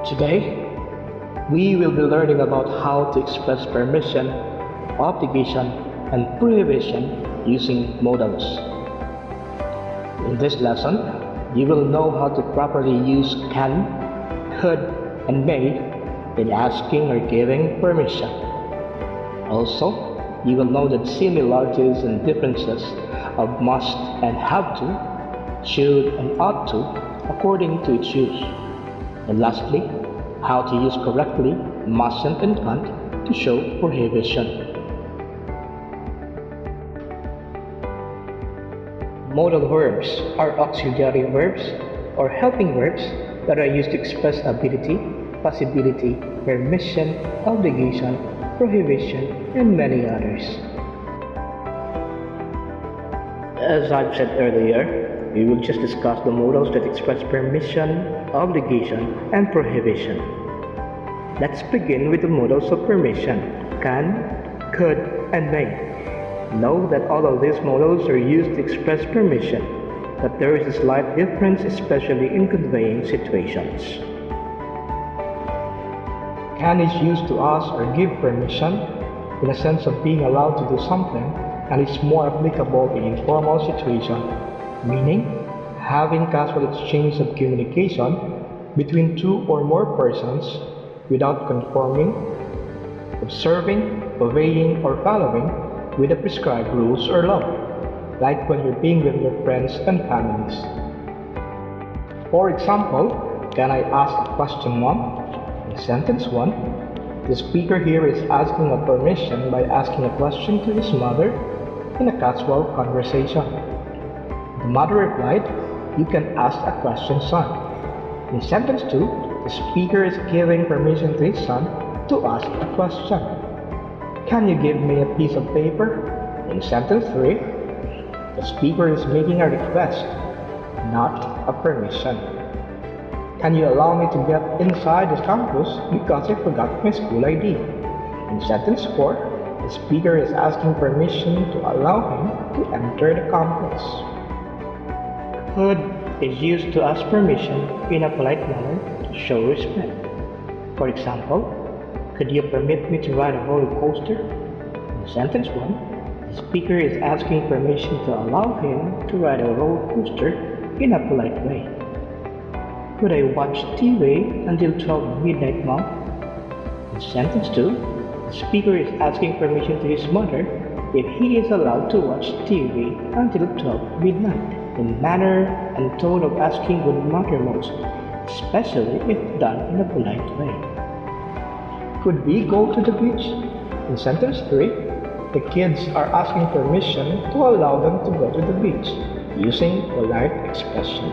Today, we will be learning about how to express permission, obligation, and prohibition using modals. In this lesson, you will know how to properly use can, could, and may in asking or giving permission. Also, you will know the similarities and differences of must and have to, should and ought to, according to its use. And lastly, how to use correctly mustn't and can't to show prohibition. Modal verbs are auxiliary verbs or helping verbs that are used to express ability, possibility, permission, obligation, prohibition, and many others. As I've said earlier, we will just discuss the modals that express permission, obligation, and prohibition. Let's begin with the modals of permission: can, could, and may. Know that all of these modals are used to express permission, but there is a slight difference, especially in conveying situations. Can is used to ask or give permission in a sense of being allowed to do something, and is more applicable in informal situations, meaning having casual exchange of communication between two or more persons without conforming, observing, obeying, or following with the prescribed rules or law, like when you're being with your friends and families. For example, can I ask a question 1? In sentence 1, the speaker here is asking a permission by asking a question to his mother in a casual conversation. The mother replied, "You can ask a question, son." In sentence 2, the speaker is giving permission to his son to ask a question. "Can you give me a piece of paper?" In sentence 3, the speaker is making a request, not a permission. "Can you allow me to get inside the campus because I forgot my school ID?" In sentence 4, the speaker is asking permission to allow him to enter the campus. Could is used to ask permission in a polite manner to show respect. For example, "Could you permit me to ride a roller coaster?" In sentence 1, the speaker is asking permission to allow him to ride a roller coaster in a polite way. "Could I watch TV until 12 midnight, Mom?" In sentence 2, the speaker is asking permission to his mother if he is allowed to watch TV until 12 midnight. The manner and tone of asking would matter most, especially if done in a polite way. "Could we go to the beach?" In sentence 3, the kids are asking permission to allow them to go to the beach using polite expression.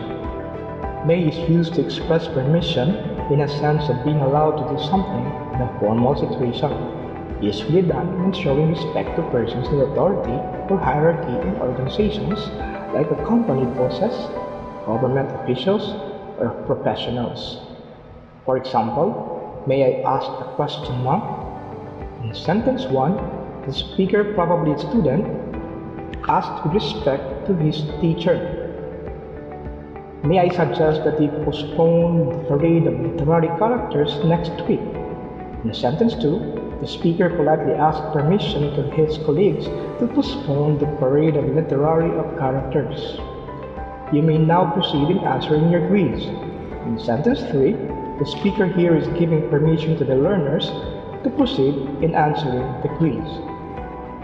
May is used to express permission in a sense of being allowed to do something in a formal situation, usually done when showing respect to persons in authority or hierarchy in organizations like a company bosses, government officials, or professionals. For example, "May I ask a question, Mom?" In sentence 1, the speaker, probably a student, asked with respect to his teacher. "May I suggest that we postpone the parade of literary characters next week?" In sentence 2, the speaker politely asked permission to his colleagues to postpone the parade of literary characters. "You may now proceed in answering your quiz." In sentence 3, the speaker here is giving permission to the learners to proceed in answering the quiz.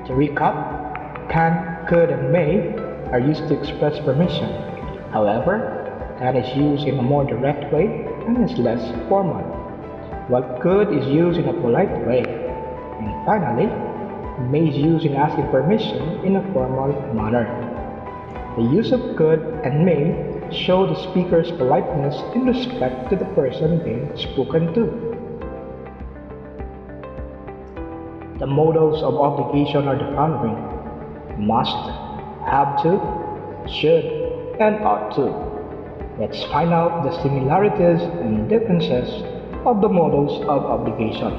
To recap, can, could, and may are used to express permission. However, can is used in a more direct way and is less formal, while could is used in a polite way. And finally, may is used in asking permission in a formal manner. The use of could and may show the speaker's politeness in respect to the person being spoken to. The modals of obligation are the following: must, have to, should, and ought to. Let's find out the similarities and differences of the modals of obligation.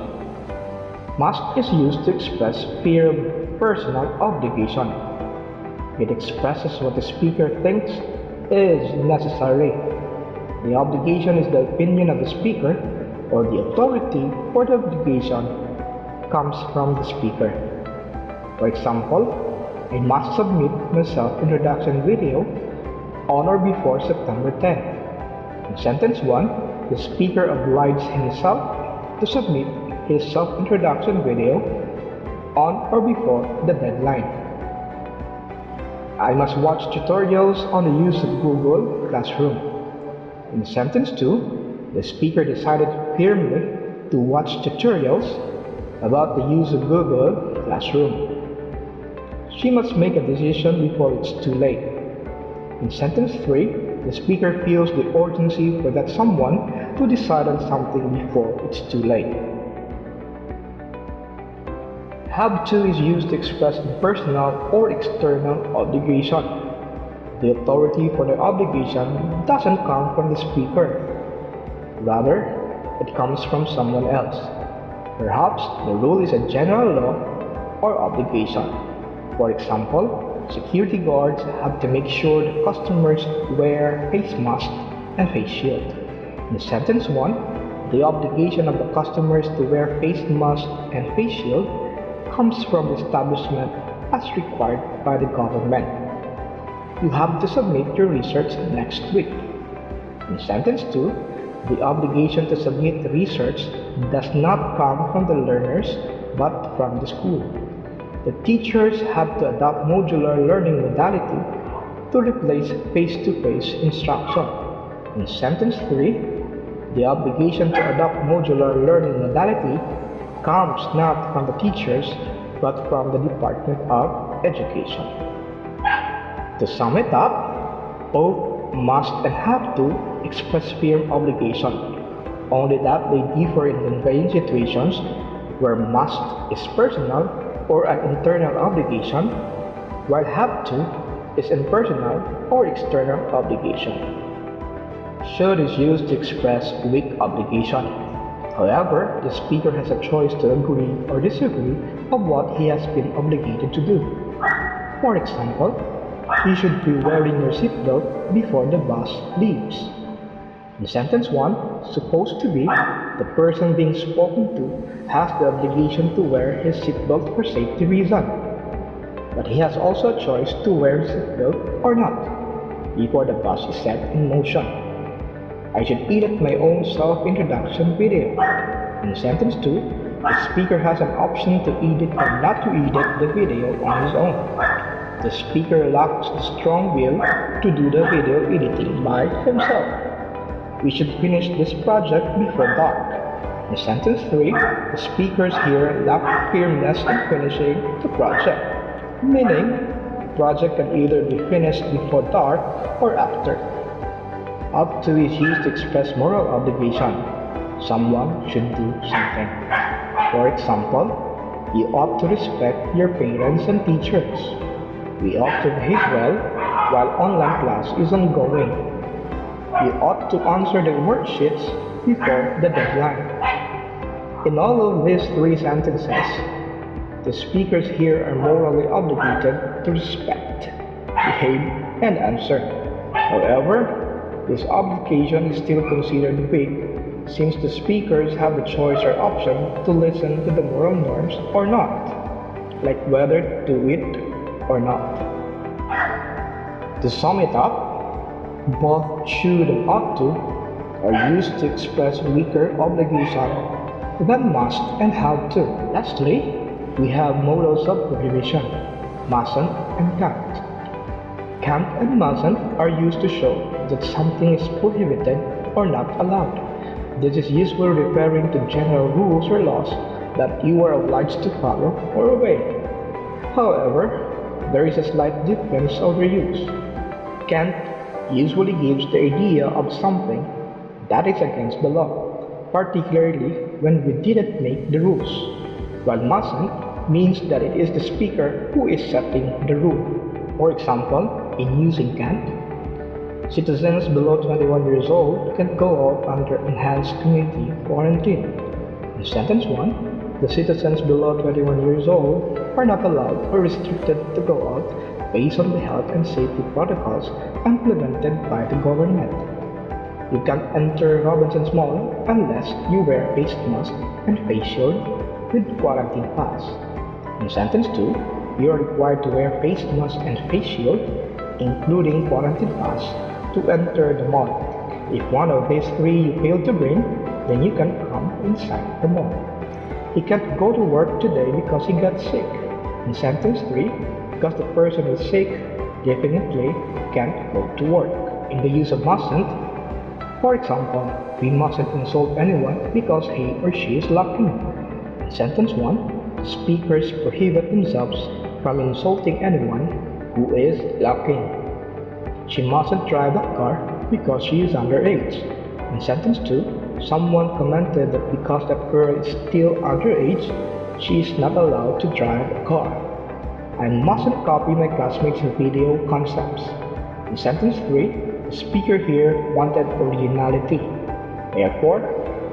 Must is used to express fear of personal obligation. It expresses what the speaker thinks is necessary. The obligation is the opinion of the speaker or the authority for the obligation comes from the speaker. For example, I must submit my self-introduction video on or before September 10. In sentence 1, the speaker obliges himself to submit his self-introduction video on or before the deadline. I must watch tutorials on the use of Google Classroom. In sentence 2, the speaker decided firmly to watch tutorials about the use of Google Classroom. She must make a decision before it's too late. In sentence 3, the speaker feels the urgency for that someone to decide on something before it's too late. Have to is used to express personal or external obligation. The authority for the obligation doesn't come from the speaker. Rather, it comes from someone else. Perhaps the rule is a general law or obligation. For example, security guards have to make sure the customers wear face mask and face shield. In sentence 1, the obligation of the customers to wear face mask and face shield comes from the establishment as required by the government. You have to submit your research next week. In sentence 2, the obligation to submit the research does not come from the learners but from the school. The teachers have to adopt modular learning modality to replace face-to-face instruction. In sentence 3, the obligation to adopt modular learning modality comes not from the teachers but from the Department of Education. To sum it up, both must and have to express firm obligation, only that they differ in conveying situations where must is personal or an internal obligation, while have to is impersonal or external obligation. Should is used to express weak obligation. However, the speaker has a choice to agree or disagree of what he has been obligated to do. For example, you should be wearing your seatbelt before the bus leaves. In sentence 1, supposed to be, the person being spoken to has the obligation to wear his seatbelt for safety reasons. But he has also a choice to wear his seatbelt or not before the bus is set in motion. I should edit my own self-introduction video. In sentence 2, the speaker has an option to edit or not to edit the video on his own. The speaker lacks the strong will to do the video editing by himself. We should finish this project before dark. In sentence 3, the speakers here lack firmness in finishing the project, meaning the project can either be finished before dark or after. Up to is used to express moral obligation. Someone should do something. For example, you ought to respect your parents and teachers. We ought to behave well while online class is ongoing. You ought to answer the worksheets before the deadline. In all of these 3 sentences, the speakers here are morally obligated to respect, behave, and answer. However, this obligation is still considered weak since the speakers have the choice or option to listen to the moral norms or not, like whether to do it or not. To sum it up, both should and ought to are used to express weaker obligation than must and have to. Lastly, we have modals of prohibition, mustn't and can't. Can't and mustn't are used to show that something is prohibited or not allowed. This is usually referring to general rules or laws that you are obliged to follow or obey. However, there is a slight difference of their use. Can't usually gives the idea of something that is against the law, particularly when we didn't make the rules, while mustn't means that it is the speaker who is setting the rule. For example, in using can't, citizens below 21 years old can go out under enhanced community quarantine. In sentence 1, the citizens below 21 years old are not allowed or restricted to go out based on the health and safety protocols implemented by the government. You can't enter Robinson's Mall unless you wear face mask and face shield with quarantine pass. In sentence 2, you are required to wear face mask and face shield, including quarantine pass, to enter the mall. If one of these three you fail to bring, then you can come inside the mall. He can't go to work today because he got sick. In sentence 3, because the person is sick, definitely can't go to work. In the use of mustn't, for example, we mustn't insult anyone because he or she is lacking. In sentence 1, speakers prohibit themselves from insulting anyone who is lacking. She mustn't drive the car because she is underage. In sentence 2, someone commented that because that girl is still underage, she is not allowed to drive a car. I mustn't copy my classmates' video concepts. In sentence 3, the speaker here wanted originality. Therefore,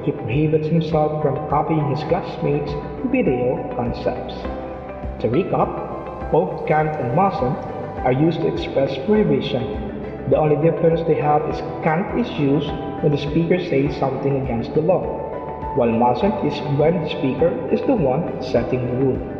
he prohibits himself from copying his classmates' video concepts. To recap, both can't and mustn't are used to express prohibition. The only difference they have is can't is used when the speaker says something against the law, while mustn't is when the speaker is the one setting the rule.